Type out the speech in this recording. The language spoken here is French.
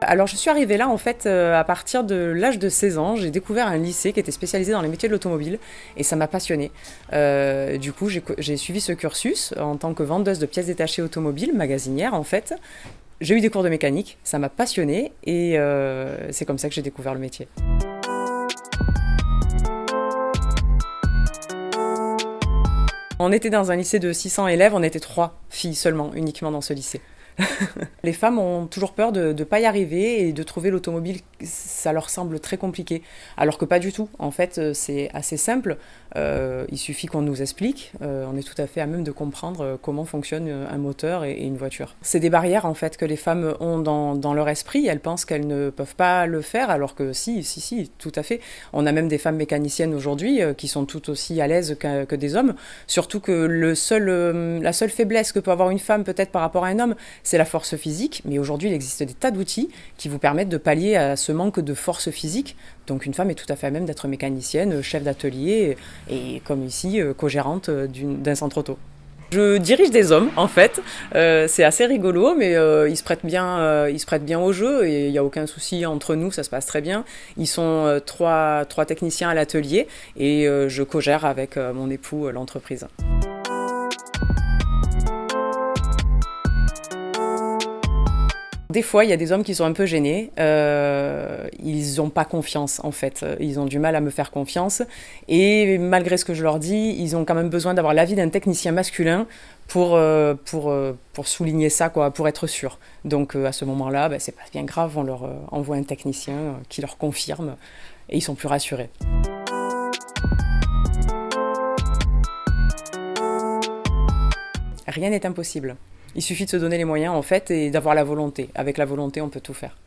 Alors, je suis arrivée là, en fait, à partir de l'âge de 16 ans. J'ai découvert un lycée qui était spécialisé dans les métiers de l'automobile et ça m'a passionnée. Du coup, j'ai suivi ce cursus en tant que vendeuse de pièces détachées automobiles, magasinière, en fait. J'ai eu des cours de mécanique, ça m'a passionnée et c'est comme ça que j'ai découvert le métier. On était dans un lycée de 600 élèves, on était 3 filles seulement, uniquement dans ce lycée. Les femmes ont toujours peur de ne pas y arriver et de trouver l'automobile, ça leur semble très compliqué. Alors que pas du tout. En fait, c'est assez simple. Il suffit qu'on nous explique. On est tout à fait à même de comprendre comment fonctionne un moteur et une voiture. C'est des barrières en fait que les femmes ont dans leur esprit. Elles pensent qu'elles ne peuvent pas le faire, alors que si, tout à fait. On a même des femmes mécaniciennes aujourd'hui qui sont tout aussi à l'aise que des hommes. Surtout que la seule faiblesse que peut avoir une femme peut-être par rapport à un homme, c'est la force physique, mais aujourd'hui il existe des tas d'outils qui vous permettent de pallier à ce manque de force physique. Donc une femme est tout à fait à même d'être mécanicienne, chef d'atelier et comme ici, co-gérante d'un centre auto. Je dirige des hommes en fait, c'est assez rigolo mais ils se prêtent bien au jeu et il n'y a aucun souci entre nous, ça se passe très bien. Ils sont trois techniciens à l'atelier et je co-gère avec mon époux l'entreprise. Des fois, il y a des hommes qui sont un peu gênés. Ils n'ont pas confiance, en fait. Ils ont du mal à me faire confiance. Et malgré ce que je leur dis, ils ont quand même besoin d'avoir l'avis d'un technicien masculin pour souligner ça, quoi, pour être sûr. Donc, à ce moment-là, c'est pas bien grave. On leur envoie un technicien qui leur confirme et ils sont plus rassurés. Rien n'est impossible. Il suffit de se donner les moyens, en fait, et d'avoir la volonté. Avec la volonté, on peut tout faire.